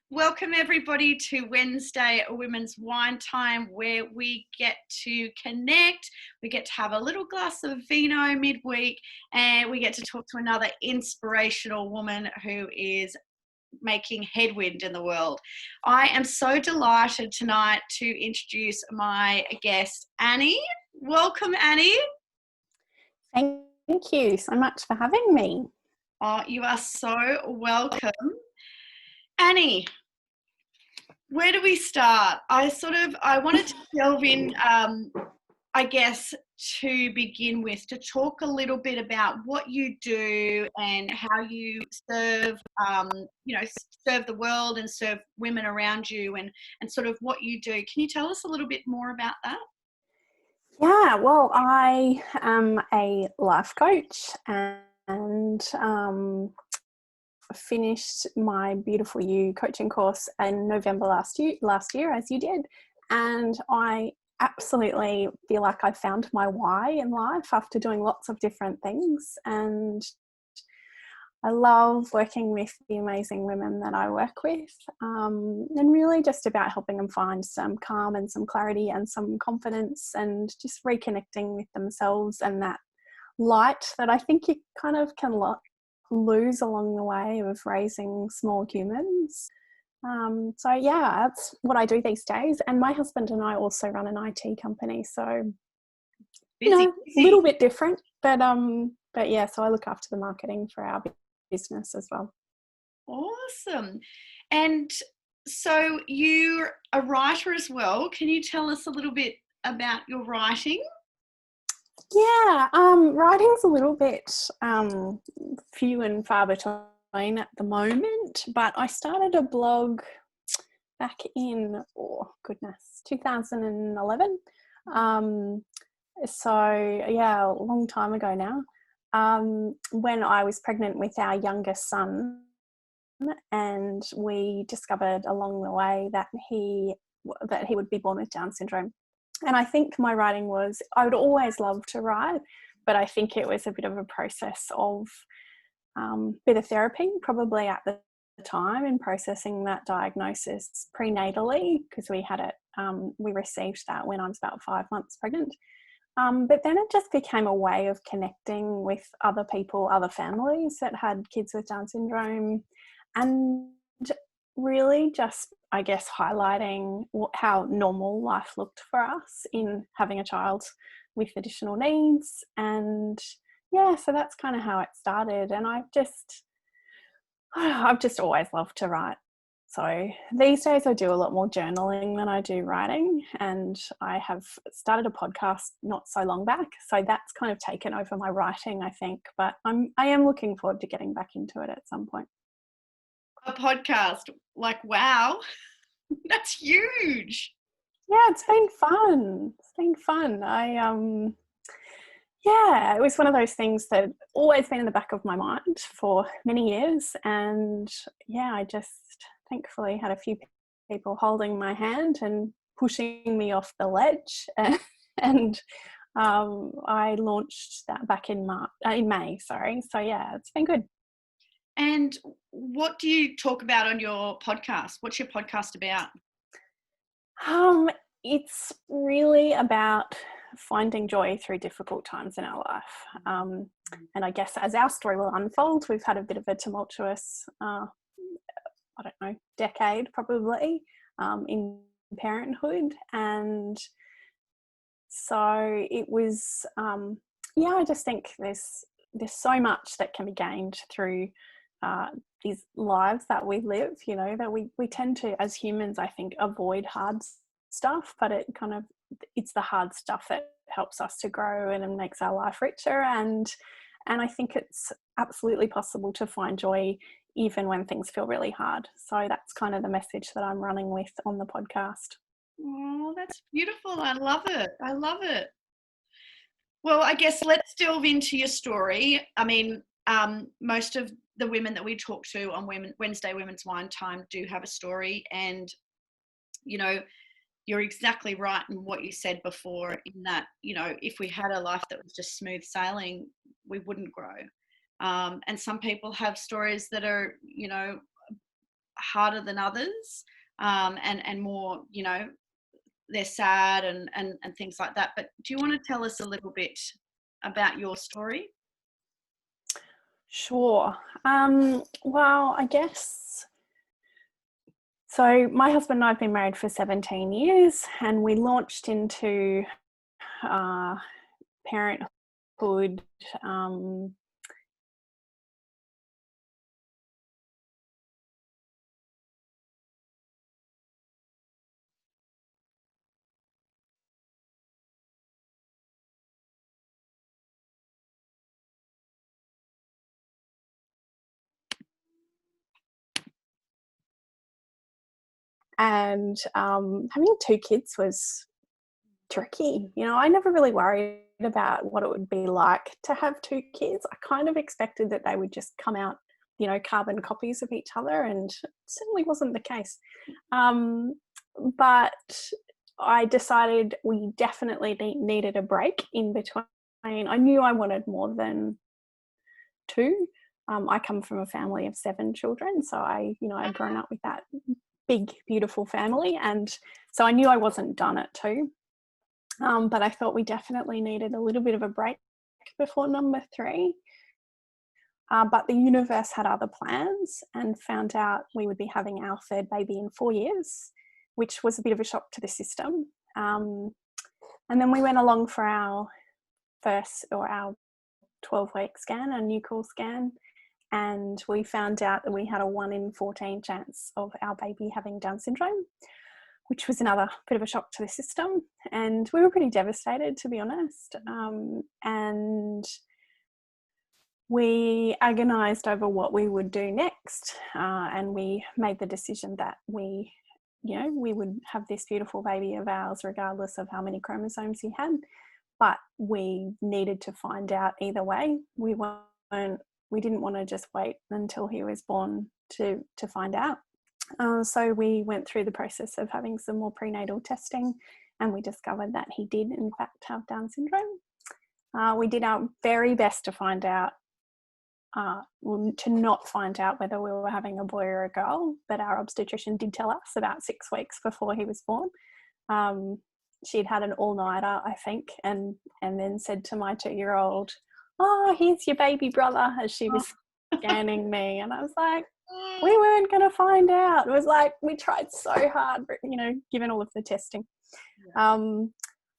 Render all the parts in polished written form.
Welcome everybody to Wednesday Women's Wine Time, where we get to connect, we get to have a little glass of vino midweek, and we get to talk to another inspirational woman who is making headwind in the world. I am so delighted tonight to introduce my guest, Annie. Welcome, Annie. Thank you so much for having me. Oh, you are so welcome. Annie, where do we start? I wanted to delve in, I guess, to begin with, to talk a little bit about what you do and how you serve, serve the world and serve women around you, and sort of what you do. Can you tell us a little bit more about that? Yeah, well, I am a life coach and finished my Beautiful You coaching course in November last year, as you did. And I absolutely feel like I found my why in life after doing lots of different things. And I love working with the amazing women that I work with, and really just about helping them find some calm and some clarity and some confidence and just reconnecting with themselves and that light that I think you kind of can lose along the way of raising small humans. So yeah, that's what I do these days. And my husband and I also run an IT company, so Busy. a little bit different, but yeah. So I look after the marketing for our business as well. Awesome. And so you're a writer as well. Can you tell us a little bit about your writing? Yeah, writing's a little bit few and far between at the moment, but I started a blog back in 2011. So yeah, a long time ago now. When I was pregnant with our youngest son, and we discovered along the way that he would be born with Down syndrome. And I think my writing I would always love to write, but I think it was a bit of a process of bit of therapy probably at the time in processing that diagnosis prenatally, because we had it, we received that when I was about 5 months pregnant. But then it just became a way of connecting with other people, other families that had kids with Down syndrome, and really just, I guess, highlighting how normal life looked for us in having a child with additional needs. And yeah, so that's kind of how it started. And I've just always loved to write. So these days I do a lot more journaling than I do writing, and I have started a podcast not so long back. So that's kind of taken over my writing, I think, but I am looking forward to getting back into it at some point. A podcast, like, wow, that's huge. Yeah, it's been fun. Yeah, it was one of those things that always been in the back of my mind for many years. And yeah, I just thankfully had a few people holding my hand and pushing me off the ledge. And I launched that back in May. So yeah, it's been good. And what do you talk about on your podcast? What's your podcast about? It's really about finding joy through difficult times in our life. And I guess as our story will unfold, we've had a bit of a tumultuous, decade probably in parenthood. And so it was, I just think there's so much that can be gained through these lives that we live, that we tend to, as humans, I think, avoid hard stuff, but it's the hard stuff that helps us to grow and makes our life richer. And I think it's absolutely possible to find joy even when things feel really hard. So that's kind of the message that I'm running with on the podcast. Oh, that's beautiful. I love it. Well, I guess let's delve into your story. I mean, most of the women that we talk to on Wednesday Women's Wine Time do have a story, and you're exactly right in what you said before, in that if we had a life that was just smooth sailing, we wouldn't grow. And some people have stories that are harder than others, and more, they're sad and things like that. But do you want to tell us a little bit about your story? Sure. Well, I guess so. My husband and I have been married for 17 years, and we launched into parenthood and having 2 kids was tricky. I never really worried about what it would be like to have 2 kids. I kind of expected that they would just come out, carbon copies of each other, and it certainly wasn't the case. But I decided we definitely needed a break in between. I knew I wanted more than 2. I come from a family of 7 children, so I'd grown up with that big, beautiful family, and so I knew I wasn't done at 2. But I thought we definitely needed a little bit of a break before number 3. But the universe had other plans, and found out we would be having our 3rd baby in 4 years, which was a bit of a shock to the system. And then we went along for our 12-week scan, a nuchal scan, and we found out that we had a 1 in 14 chance of our baby having Down syndrome, which was another bit of a shock to the system. And we were pretty devastated, to be honest. And we agonised over what we would do next. And we made the decision that we would have this beautiful baby of ours, regardless of how many chromosomes he had. But we needed to find out either way. We didn't want to just wait until he was born to find out. So we went through the process of having some more prenatal testing, and we discovered that he did in fact have Down syndrome. We did our very best to find out, to not find out whether we were having a boy or a girl, but our obstetrician did tell us about 6 weeks before he was born. She'd had an all-nighter, I think, and then said to my 2-year-old, "Oh, here's your baby brother," as she was scanning me. And I was like, we weren't going to find out. It was like, we tried so hard, given all of the testing. Yeah.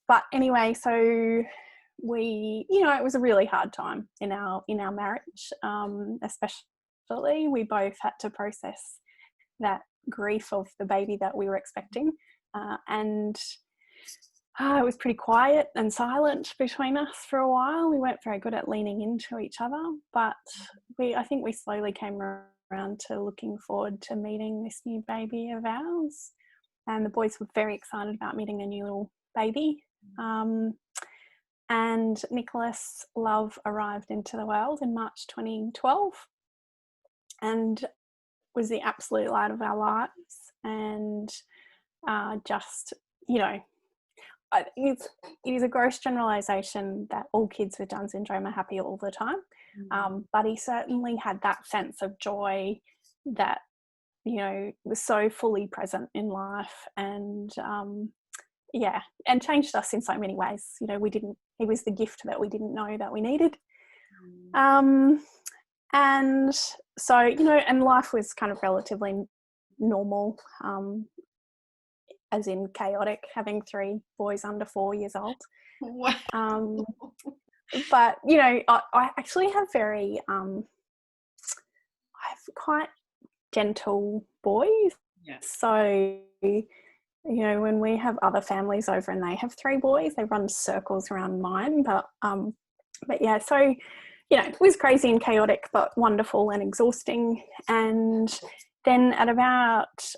But anyway, so we, it was a really hard time in our marriage, especially. We both had to process that grief of the baby that we were expecting. And it was pretty quiet and silent between us for a while. We weren't very good at leaning into each other, but I think we slowly came around to looking forward to meeting this new baby of ours. And the boys were very excited about meeting a new little baby. And Nicholas Love arrived into the world in March 2012 and was the absolute light of our lives. And just, it is a gross generalisation that all kids with Down syndrome are happy all the time. But he certainly had that sense of joy that, was so fully present in life, and and changed us in so many ways. He was the gift that we didn't know that we needed. And so, and life was kind of relatively normal, as in chaotic, having 3 boys under 4 years old. Wow. But, I actually have I have quite gentle boys. Yeah. So, when we have other families over and they have 3 boys, they run circles around mine. But yeah, so, it was crazy and chaotic, but wonderful and exhausting. And then at about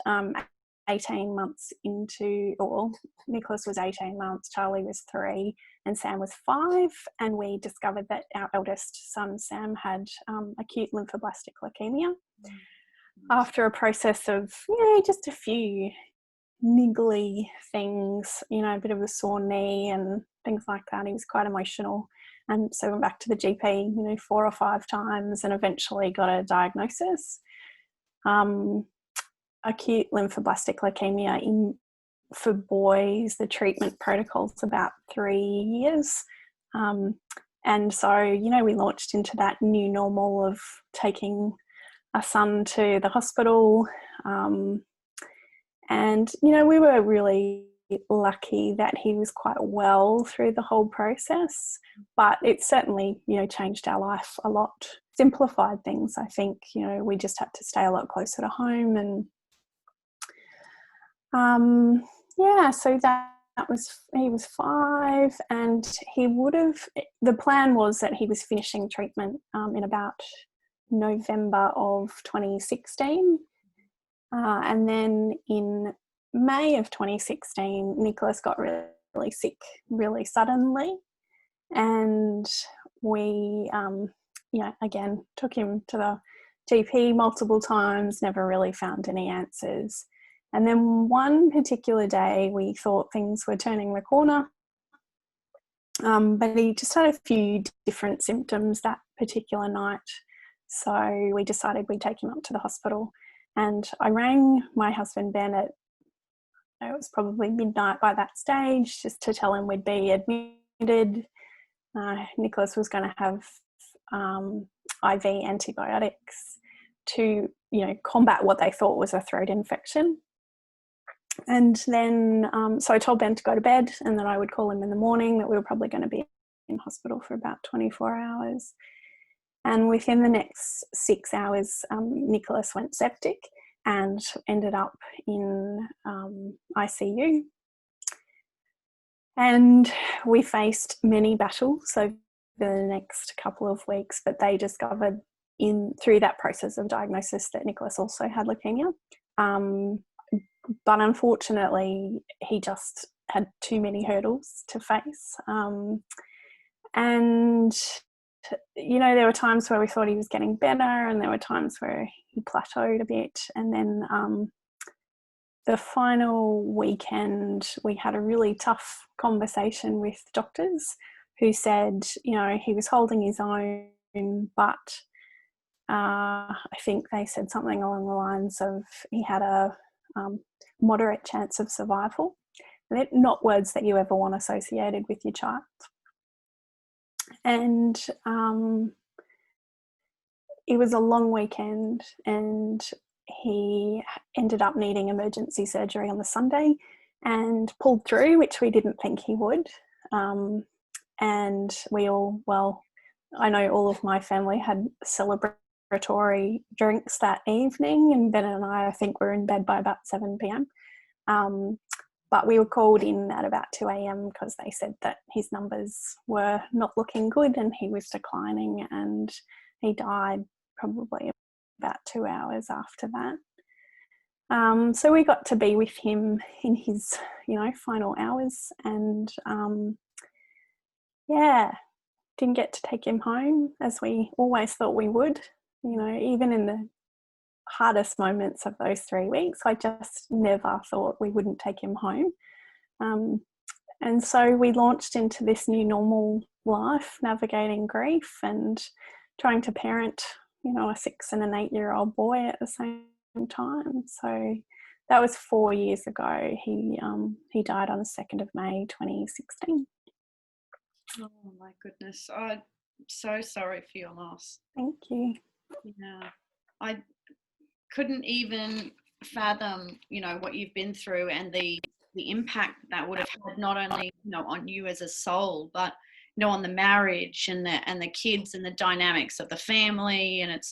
18 months into, or Nicholas was 18 months, Charlie was 3, and Sam was 5, and we discovered that our eldest son, Sam, had acute lymphoblastic leukemia. After a process of, just a few niggly things, a bit of a sore knee and things like that. He was quite emotional. And so we went back to the GP, 4 or 5 times, and eventually got a diagnosis. acute lymphoblastic leukemia for boys. The treatment protocol's about 3 years. And so, we launched into that new normal of taking our son to the hospital. And, we were really lucky that he was quite well through the whole process, but it certainly, changed our life a lot, simplified things. I think, we just had to stay a lot closer to home, and so he was 5, and the plan was that he was finishing treatment in about November of 2016. And then in May of 2016, Nicholas got really, really sick really suddenly. And we, again, took him to the GP multiple times, never really found any answers. And then one particular day, we thought things were turning the corner. But he just had a few different symptoms that particular night. So we decided we'd take him up to the hospital. And I rang my husband, Ben, it was probably midnight by that stage, just to tell him we'd be admitted. Nicholas was going to have IV antibiotics to, combat what they thought was a throat infection. And then, so I told Ben to go to bed, and then I would call him in the morning, that we were probably going to be in hospital for about 24 hours. And within the next 6 hours, Nicholas went septic and ended up in ICU. And we faced many battles over the next couple of weeks, but they discovered through that process of diagnosis that Nicholas also had leukemia. But unfortunately, he just had too many hurdles to face. And there were times where we thought he was getting better, and there were times where he plateaued a bit. And then the final weekend, we had a really tough conversation with doctors who said, he was holding his own, but I think they said something along the lines of he had a moderate chance of survival. They're not words that you ever want associated with your child. And it was a long weekend, and he ended up needing emergency surgery on the Sunday and pulled through, which we didn't think he would. And I know all of my family had celebratory drinks that evening, and Ben and I think were in bed by about 7 p.m. But we were called in at about 2 a.m. because they said that his numbers were not looking good and he was declining, and he died probably about 2 hours after that. So we got to be with him in his, final hours, and didn't get to take him home as we always thought we would. Even in the hardest moments of those 3 weeks, I just never thought we wouldn't take him home. And so we launched into this new normal life, navigating grief and trying to parent, a 6 and an 8-year-old boy at the same time. So that was 4 years ago. He died on the 2nd of May 2016. Oh my goodness. I'm so sorry for your loss. Thank you. Yeah. I couldn't even fathom, what you've been through, and the impact that would have had not only, on you as a soul, but, on the marriage and the kids and the dynamics of the family. And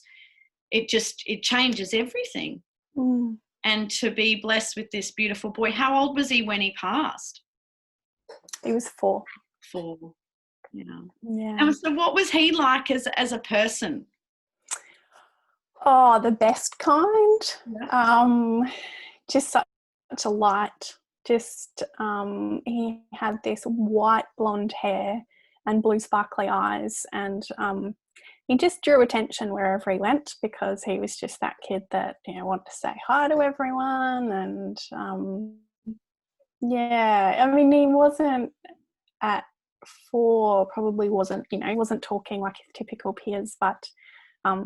it changes everything. Mm. And to be blessed with this beautiful boy. How old was he when he passed? He was 4. 4. Yeah. And so what was he like as a person? Oh, the best kind. Yeah. Just such a light. Just he had this white blonde hair and blue sparkly eyes, and he just drew attention wherever he went, because he was just that kid that wanted to say hi to everyone. And he wasn't at 4, probably wasn't, he wasn't talking like his typical peers, but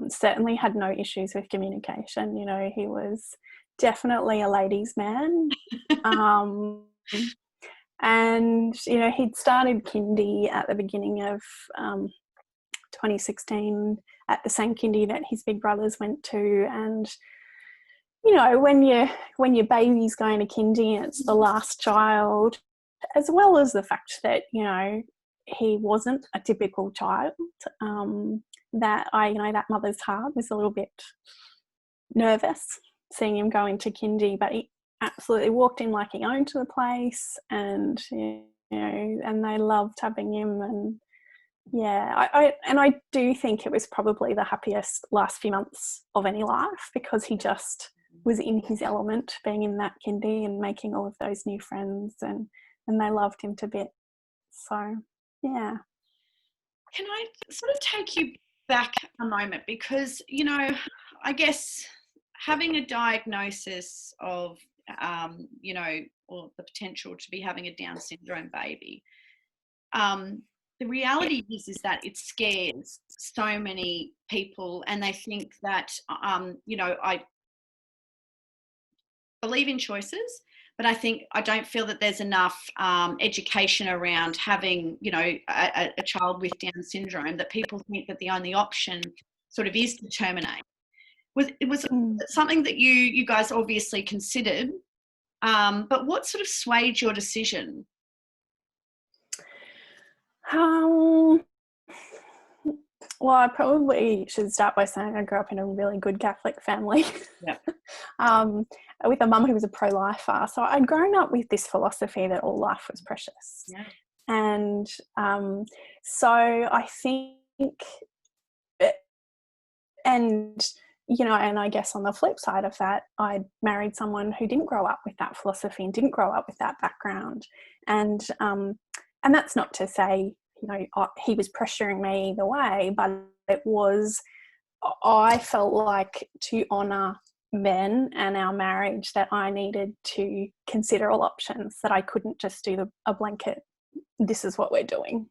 certainly had no issues with communication. He was definitely a ladies' man. And, you know, he'd started kindy at the beginning of 2016 at the same kindy that his big brothers went to. And, you know, when your baby's going to kindy and it's the last child, as well as the fact that, you know, he wasn't a typical child, that mother's heart was a little bit nervous seeing him go into kindy, but he absolutely walked in like he owned the place, and, you know, and they loved having him. And yeah, I do think it was probably the happiest last few months of any life, because he just was in his element, being in that kindy and making all of those new friends, and they loved him to bits. So yeah. Can I sort of take you back a moment? Because, you know, I guess having a diagnosis of, you know, or the potential to be having a Down syndrome baby, the reality is that it scares so many people, and they think that, you know, I believe in choices, but I don't feel that there's enough education around having, you know, a child with Down syndrome, that people think that the only option sort of is to terminate. It was something that you guys obviously considered, but what sort of swayed your decision? Well, I probably should start by saying I grew up in a really good Catholic family. Yep. With a mum who was a pro-lifer. So I'd grown up with this philosophy that all life was precious. Yeah. And so I think, and, you know, and I guess on the flip side of that, I married someone who didn't grow up with that philosophy and didn't grow up with that background. And that's not to say, you know, he was pressuring me either way, but I felt like, to honour Ben and our marriage, that I needed to consider all options, that I couldn't just do a blanket, this is what we're doing.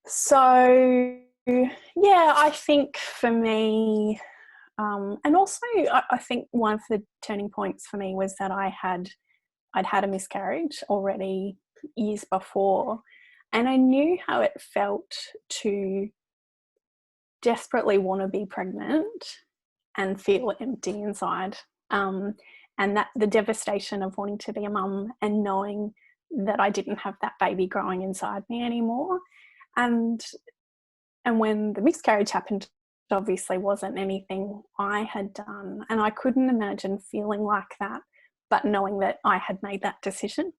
So, yeah, I think for me, and also I think one of the turning points for me was that I'd had a miscarriage already years before, and I knew how it felt to desperately want to be pregnant and feel empty inside, and that the devastation of wanting to be a mum and knowing that I didn't have that baby growing inside me anymore. And when the miscarriage happened, it obviously wasn't anything I had done, and I couldn't imagine feeling like that, but knowing that I had made that decision.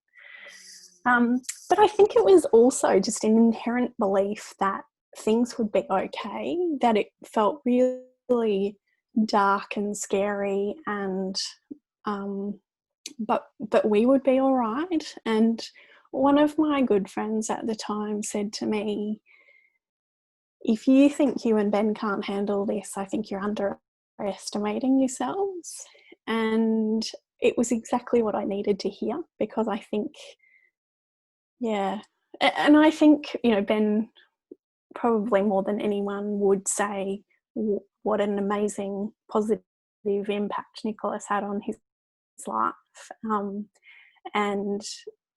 But I think it was also just an inherent belief that things would be okay, that it felt really dark and scary, and but we would be all right. And one of my good friends at the time said to me, if you think you and Ben can't handle this, I think you're underestimating yourselves. And it was exactly what I needed to hear, because I think, yeah, and I think, you know, Ben probably more than anyone would say what an amazing positive impact Nicholas had on his life. And,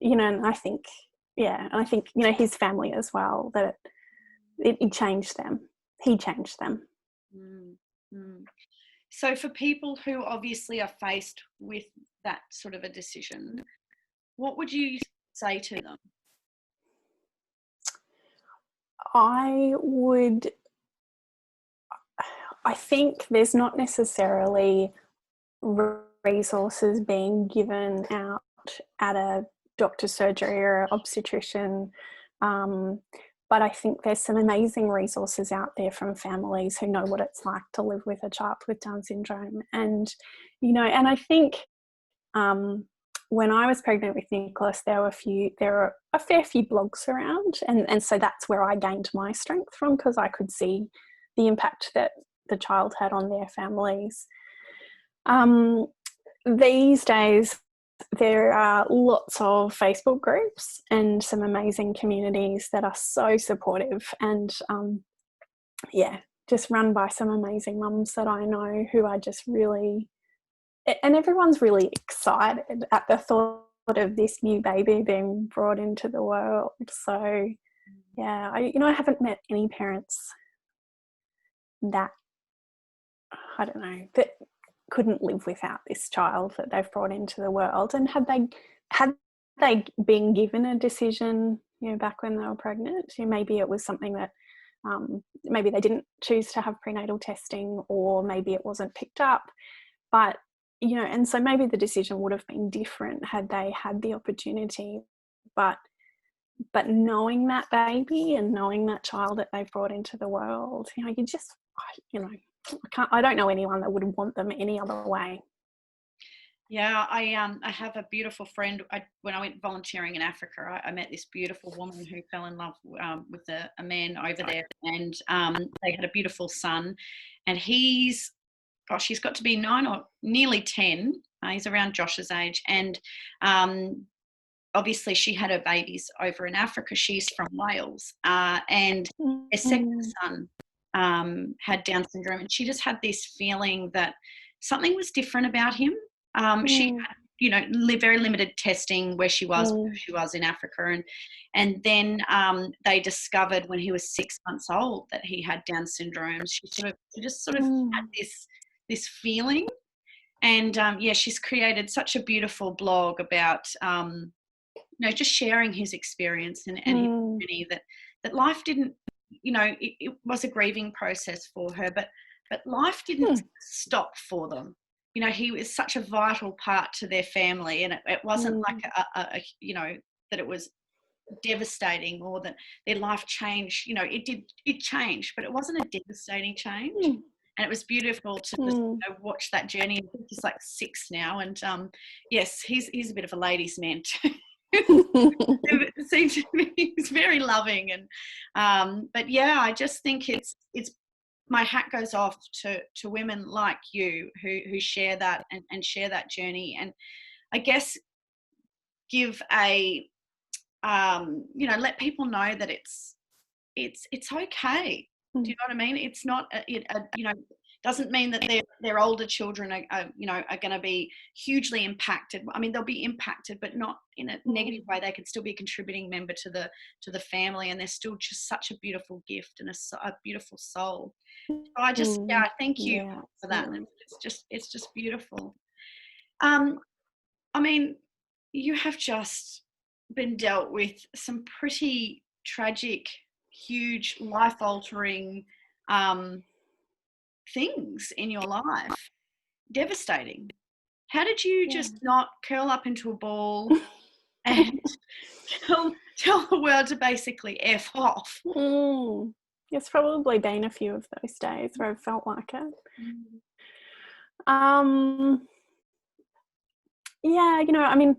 you know, and I think, yeah, and I think, you know, his family as well, that it changed them. He changed them. Mm-hmm. So for people who obviously are faced with that sort of a decision, what would you say to them? I think there's not necessarily resources being given out at a doctor's surgery or obstetrician, but I think there's some amazing resources out there from families who know what it's like to live with a child with Down syndrome. And, you know, and I think when I was pregnant with Nicholas, there were a fair few blogs around, and so that's where I gained my strength from, because I could see the impact that the child had on their families. These days, there are lots of Facebook groups and some amazing communities that are so supportive, and yeah, just run by some amazing mums that I know who are just really, and everyone's really excited at the thought of this new baby being brought into the world. So yeah, I haven't met any parents that, I don't know, that couldn't live without this child that they've brought into the world. And had they been given a decision, back when they were pregnant, maybe it was something that maybe they didn't choose to have prenatal testing, or maybe it wasn't picked up, but and so maybe the decision would have been different had they had the opportunity. But knowing that baby and knowing that child that they've brought into the world, you just, I don't know anyone that would want them any other way. Yeah, I have a beautiful friend. When I went volunteering in Africa, I met this beautiful woman who fell in love with a man over there, and they had a beautiful son, and he's got to be 9 or nearly 10. He's around Josh's age, and obviously she had her babies over in Africa. She's from Wales, and her second son had Down syndrome, and she just had this feeling that something was different about him. She had, very limited testing where she was in Africa, and then they discovered when he was 6 months old that he had Down syndrome. She just had this feeling, and she's created such a beautiful blog about just sharing his experience and his journey, that life didn't, it was a grieving process for her, but life didn't stop for them. He was such a vital part to their family, and it wasn't like that it was devastating or that their life changed. It changed, but it wasn't a devastating change. And it was beautiful to just, watch that journey. I think he's like 6 now, and yes, he's a bit of a ladies' man too. It seems to me he's very loving, and but yeah, I just think it's my hat goes off to women like you who share that and share that journey, and I guess give a let people know that it's okay. Do you know what I mean? It's not doesn't mean that their older children are going to be hugely impacted. I mean, they'll be impacted, but not in a negative way. They can still be a contributing member to the family, and they're still just such a beautiful gift and a beautiful soul. So I just thank you for that. It's just beautiful. I mean, you have just been dealt with some pretty tragic, huge, life-altering things in your life. Devastating. How did you just not curl up into a ball and tell the world to basically F off? It's probably been a few of those days where I've felt like it. I mean,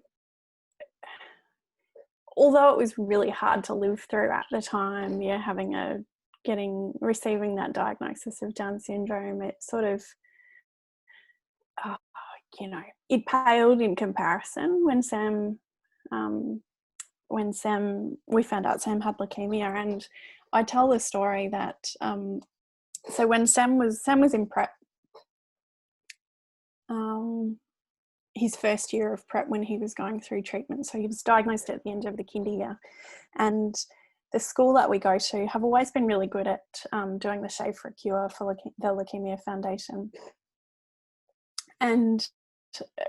although it was really hard to live through at the time, receiving that diagnosis of Down syndrome, it sort of, it paled in comparison when we found out Sam had leukemia. And I tell the story that, so when Sam was in prep, his first year of prep, when he was going through treatment, so he was diagnosed at the end of the kinder year, and the school that we go to have always been really good at doing the Shave for a Cure for the Leukemia Foundation. And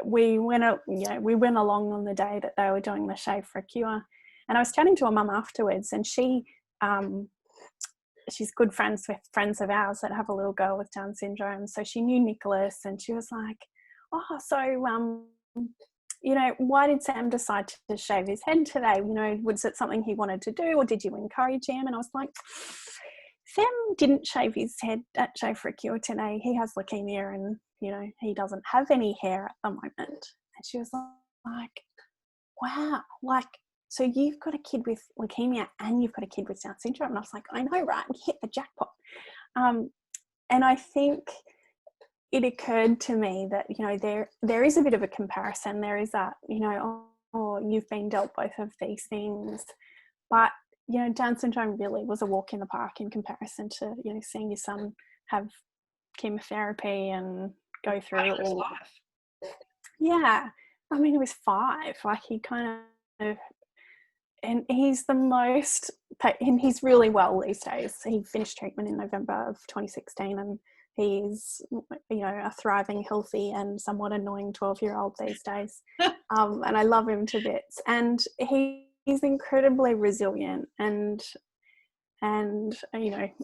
we went along on the day that they were doing the Shave for a Cure, and I was chatting to a mum afterwards, and she's good friends with friends of ours that have a little girl with Down syndrome, so she knew Nicholas, and she was like, "Oh, so why did Sam decide to shave his head today? Was it something he wanted to do, or did you encourage him?" And I was like, "Sam didn't shave his head at Shave for a Cure today. He has leukemia, and he doesn't have any hair at the moment." And she was like, "Wow, so you've got a kid with leukemia and you've got a kid with Down syndrome." And I was like, "I know, right? We hit the jackpot." And I think it occurred to me that, there is a bit of a comparison. There is that, oh, you've been dealt both of these things. But Down syndrome really was a walk in the park in comparison to, seeing your son have chemotherapy and go through all. Yeah. I mean, he was 5. Like, he kind of, and he's and he's really well these days. He finished treatment in November of 2016, and he's, a thriving, healthy, and somewhat annoying 12-year-old these days. And I love him to bits. And he's incredibly resilient, and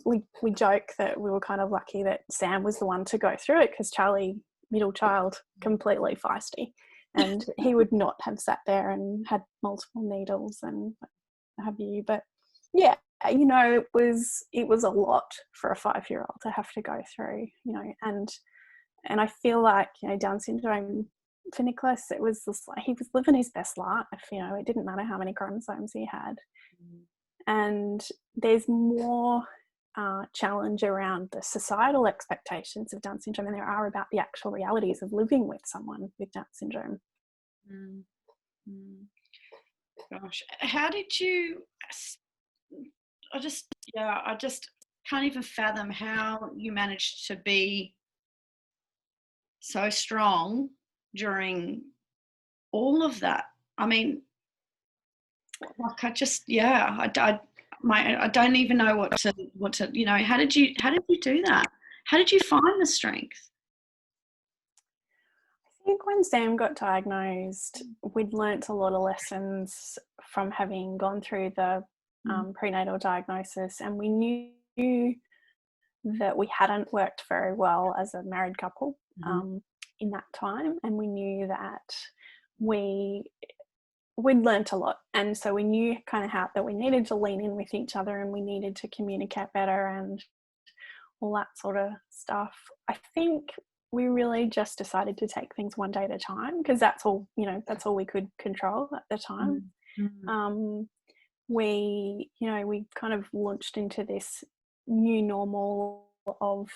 we joke that we were kind of lucky that Sam was the one to go through it, because Charlie, middle child, completely feisty, and he would not have sat there and had multiple needles and what have you. But yeah, it was a lot for a 5-year-old to have to go through, and I feel like, Down syndrome for Nicholas, it was just like he was living his best life. It didn't matter how many chromosomes he had. And there's more challenge around the societal expectations of Down syndrome than there are about the actual realities of living with someone with Down syndrome. Gosh, how did you? I just can't even fathom how you managed to be so strong during all of that. I mean, like, I don't even know what to, how did you do that? How did you find the strength? I think when Sam got diagnosed, we'd learnt a lot of lessons from having gone through the prenatal diagnosis, and we knew that we hadn't worked very well as a married couple in that time, and we knew that we'd learnt a lot, and so we knew kind of how that we needed to lean in with each other, and we needed to communicate better and all that sort of stuff. I think we really just decided to take things one day at a time, because that's all we could control at the time. We kind of launched into this new normal of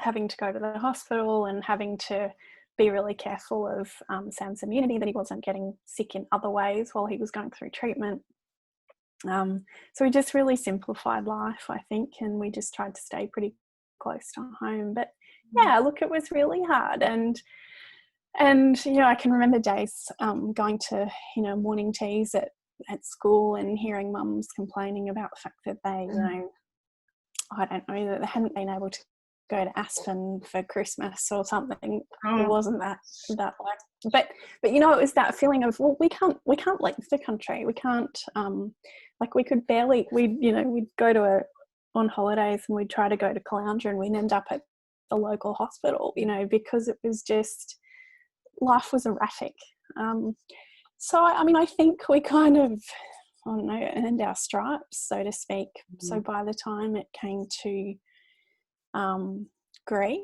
having to go to the hospital and having to be really careful of Sam's immunity, that he wasn't getting sick in other ways while he was going through treatment. So we just really simplified life, I think, and we just tried to stay pretty close to home. But yeah, look, it was really hard, and I can remember days going to morning teas at school and hearing mums complaining about the fact that they I don't know, that they hadn't been able to go to Aspen for Christmas or something. It wasn't that like, but it was that feeling of, well, we can't leave the country. We can't we could barely, we'd go on holidays, and we'd try to go to Caloundra, and we'd end up at the local hospital, because it was just, life was erratic. So I mean, I think we kind of, earned our stripes, so to speak. So by the time it came to grief,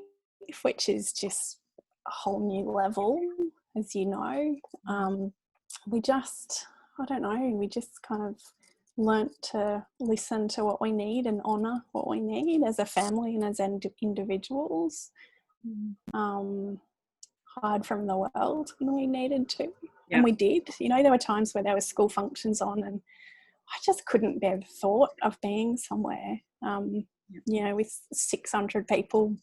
which is just a whole new level, as you know, we just kind of learnt to listen to what we need and honour what we need as a family and as individuals. Hide from the world when we needed to. And we did. There were times where there were school functions on, and I just couldn't bear the thought of being somewhere, with 600 people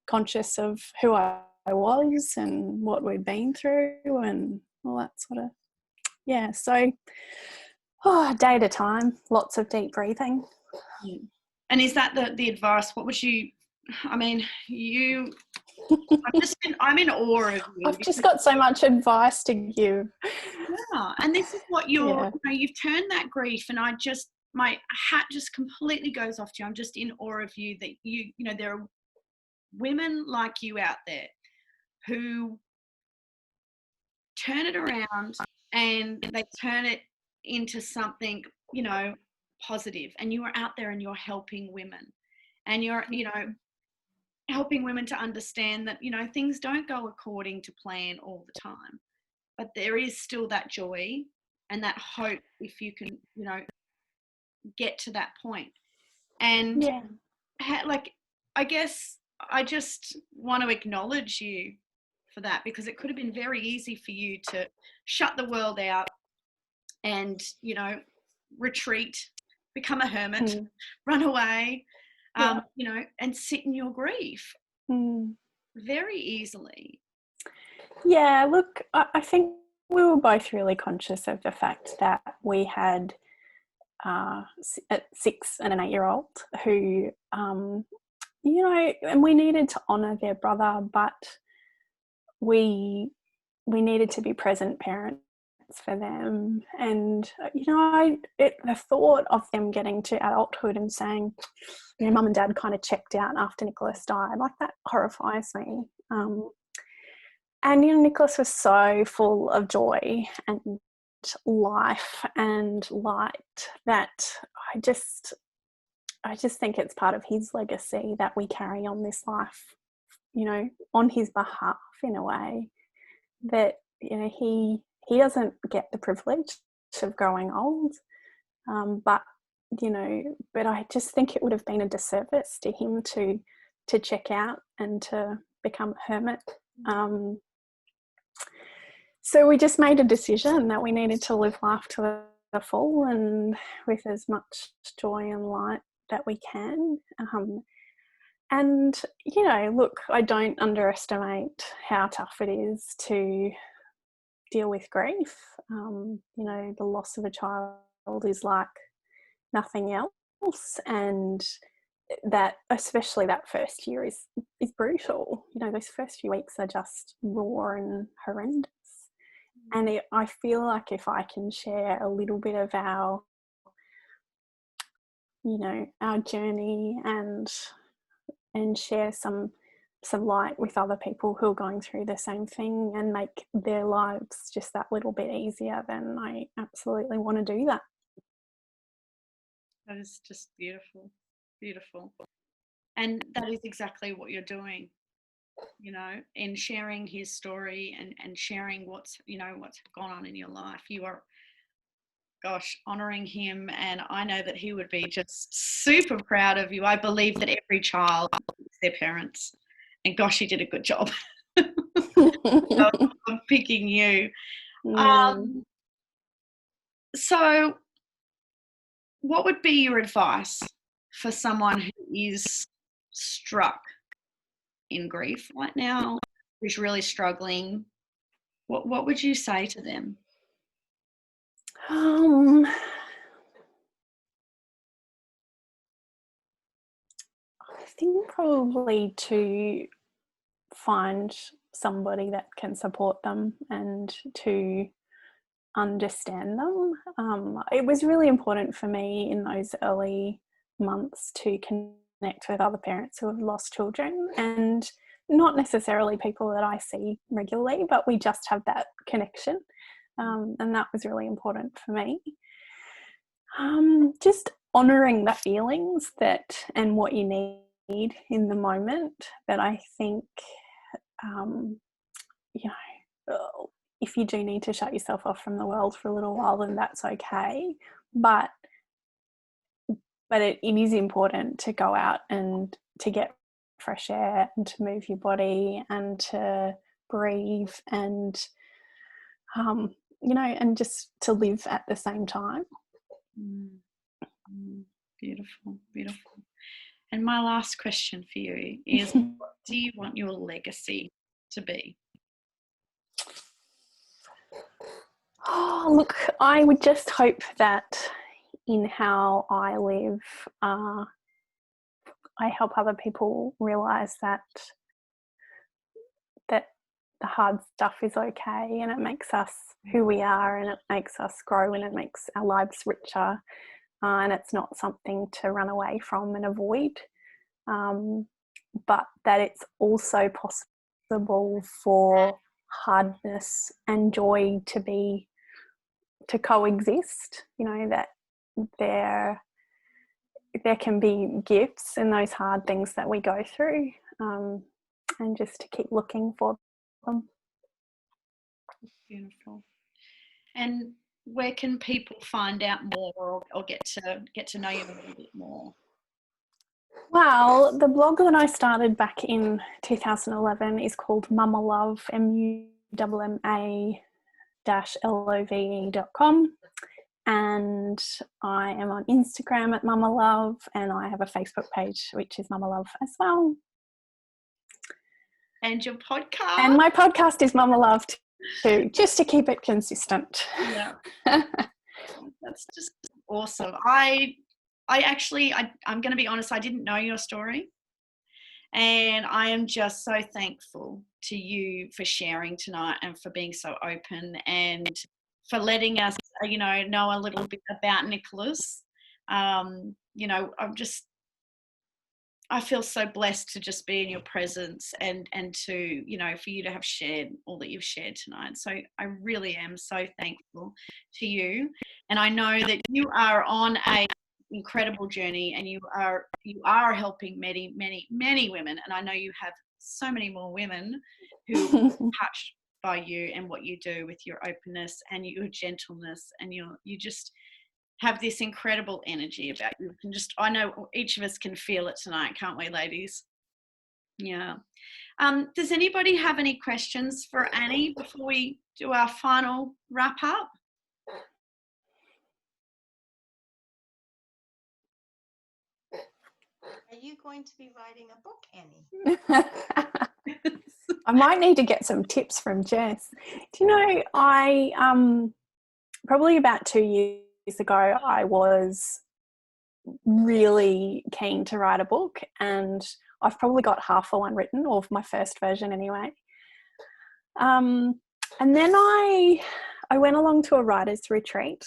conscious of who I was and what we'd been through and all that sort of, so day at a time, lots of deep breathing. And is that the advice? What would you, I mean, I'm in awe of you. I've just got so much advice to give. Yeah, and this is what you've turned that grief, and my hat just completely goes off to you. I'm just in awe of you, that there are women like you out there who turn it around, and they turn it into something, positive, and you are out there and you're helping women, and you're, helping women to understand that, things don't go according to plan all the time, but there is still that joy and that hope if you can, get to that point. And I guess I just want to acknowledge you for that, because it could have been very easy for you to shut the world out and, retreat, become a hermit, Mm. run away, Yeah. you know, and sit in your grief very easily. Yeah, look, I think we were both really conscious of the fact that we had a 6 and an 8-year-old who, you know, and we needed to honour their brother, but we needed to be present parents for them. And you know, the thought of them getting to adulthood and saying, you know, mum and dad kind of checked out after Nicholas died, like, that horrifies me. And you know, Nicholas was so full of joy and life and light that I just think it's part of his legacy that we carry on this life, you know, on his behalf, in a way that, you know, he doesn't get the privilege of growing old, but you know, but I just think it would have been a disservice to him to check out and to become a hermit. So we just made a decision that we needed to live life to the full and with as much joy and light that we can. And, you know, look, I don't underestimate how tough it is to deal with grief. You know, the loss of a child is like nothing else. And that, especially that first year, is brutal. You know, those first few weeks are just raw and horrendous. And I feel like if I can share a little bit of our, you know, our journey and share some light with other people who are going through the same thing and make their lives just that little bit easier, then I absolutely want to do that. That is just beautiful, beautiful. And that is exactly what you're doing, you know, in sharing his story and sharing what's, you know, what's gone on in your life. You are, gosh, honouring him, and I know that he would be just super proud of you. I believe that every child is their parents, and gosh, you did a good job of picking you. So what would be your advice for someone who is struck in grief right now, who's really struggling? What would you say to them? I think probably to find somebody that can support them and to understand them. It was really important for me in those early months to connect with other parents who have lost children, and not necessarily people that I see regularly, but we just have that connection. And that was really important for me. Just honouring the feelings that and what you need in the moment. That I think, you know, if you do need to shut yourself off from the world for a little while, then that's okay. But it is important to go out and to get fresh air and to move your body and to breathe and, you know, and just to live at the same time. Beautiful, beautiful. And my last question for you is, what do you want your legacy to be? Oh, look, I would just hope that in how I live, I help other people realise that the hard stuff is okay, and it makes us who we are, and it makes us grow, and it makes our lives richer, and it's not something to run away from and avoid, but that it's also possible for hardness and joy to coexist. You know, that there can be gifts in those hard things that we go through, and just to keep looking for them. Beautiful. And where can people find out more or get to know you a little bit more? Well, the blog that I started back in 2011 is called Mummalove, MUMMA-LOVE.com. and I am on Instagram at Mummalove, and I have a Facebook page which is Mummalove as well. And your podcast? And my podcast is Mummalove too, just to keep it consistent. Yeah. That's just awesome. I'm going to be honest, I didn't know your story. And I am just so thankful to you for sharing tonight and for being so open and for letting us, know a little bit about Nicholas. I feel so blessed to just be in your presence and to, for you to have shared all that you've shared tonight. So I really am so thankful to you. And I know that you are on a incredible journey, and you are helping many, many, many women. And I know you have so many more women who are touched by you and what you do with your openness and your gentleness, and you just have this incredible energy about you. I know each of us can feel it tonight, can't we, ladies? Yeah. Does anybody have any questions for Annie before we do our final wrap up? Are you going to be writing a book, Annie? I might need to get some tips from Jess. Do you know, I probably about 2 years ago, I was really keen to write a book, and I've probably got half of one written, or my first version anyway. And then I went along to a writer's retreat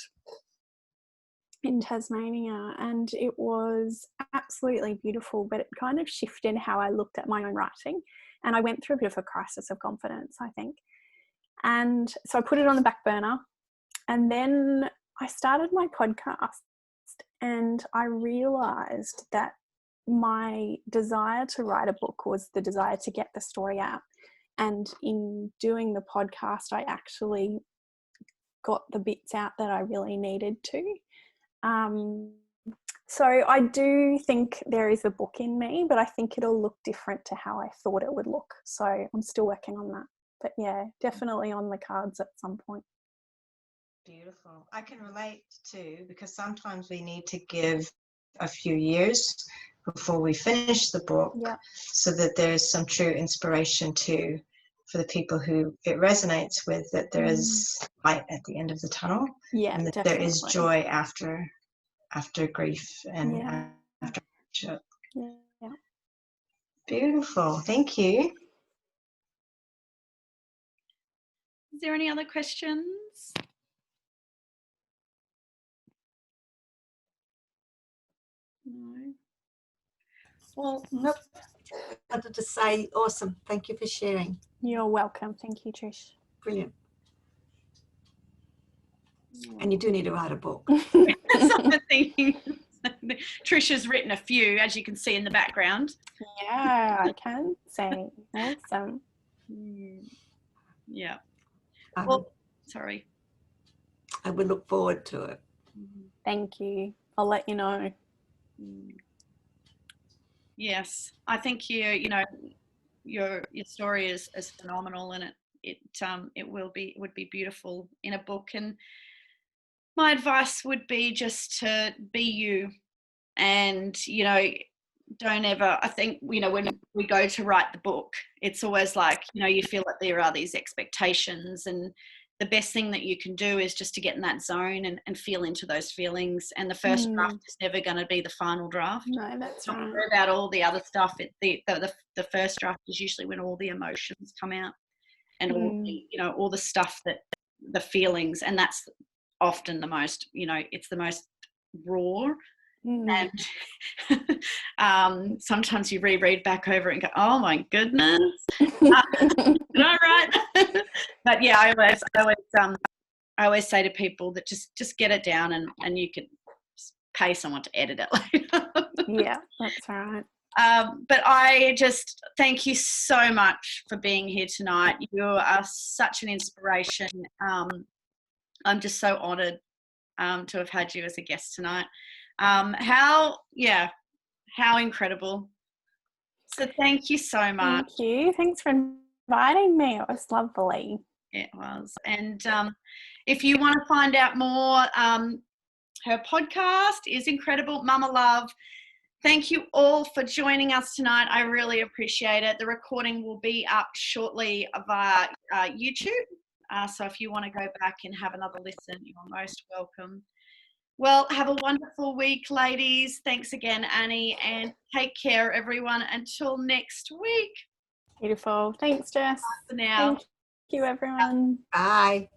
in Tasmania, and it was absolutely beautiful, but it kind of shifted how I looked at my own writing, and I went through a bit of a crisis of confidence, I think. And so I put it on the back burner, and then I started my podcast, and I realized that my desire to write a book was the desire to get the story out. And in doing the podcast, I actually got the bits out that I really needed to. So I do think there is a book in me, but I think it'll look different to how I thought it would look. So I'm still working on that. But yeah, definitely on the cards at some point. Beautiful. I can relate too, because sometimes we need to give a few years before we finish the book, so that there's some true inspiration too for the people who it resonates with, that there is light at the end of the tunnel, and that there is joy after grief and after hardship. Yeah. Beautiful. Thank you. Is there any other questions? No. Well, nope. I wanted to say awesome. Thank you for sharing. You're welcome. Thank you, Trish. Brilliant. And you do need to write a book. That's what I'm thinking. Trisha's written a few, as you can see in the background. Yeah, I can say. Awesome. Yeah. Well, sorry. I would look forward to it. Thank you. I'll let you know. Yes, I think your story is phenomenal, and it would be beautiful in a book. And my advice would be just to be you, and don't ever, I think, when we go to write the book, it's always like, you feel like there are these expectations, and the best thing that you can do is just to get in that zone and feel into those feelings. And the first draft is never going to be the final draft. No, that's right. Don't worry about all the other stuff. The first draft is usually when all the emotions come out, and all the stuff, that the feelings, and that's often the most, it's the most raw. And sometimes you reread back over it and go, oh my goodness, did I write that? But yeah, I always say to people that just get it down, and you can pay someone to edit it later. Yeah, that's right. But I just thank you so much for being here tonight. You are such an inspiration. I'm just so honoured to have had you as a guest tonight. How incredible. So thank you so much. Thank you. Thanks for inviting me. It was lovely. It was. And if you want to find out more, Her podcast is incredible, Mummalove. Thank you all for joining us tonight. I really appreciate it. The recording will be up shortly via YouTube. So if you want to go back and have another listen, you're most welcome. Well, have a wonderful week, ladies. Thanks again, Annie, and take care, everyone. Until next week. Beautiful. Thanks, Jess. Bye for now. Thank you, everyone. Bye.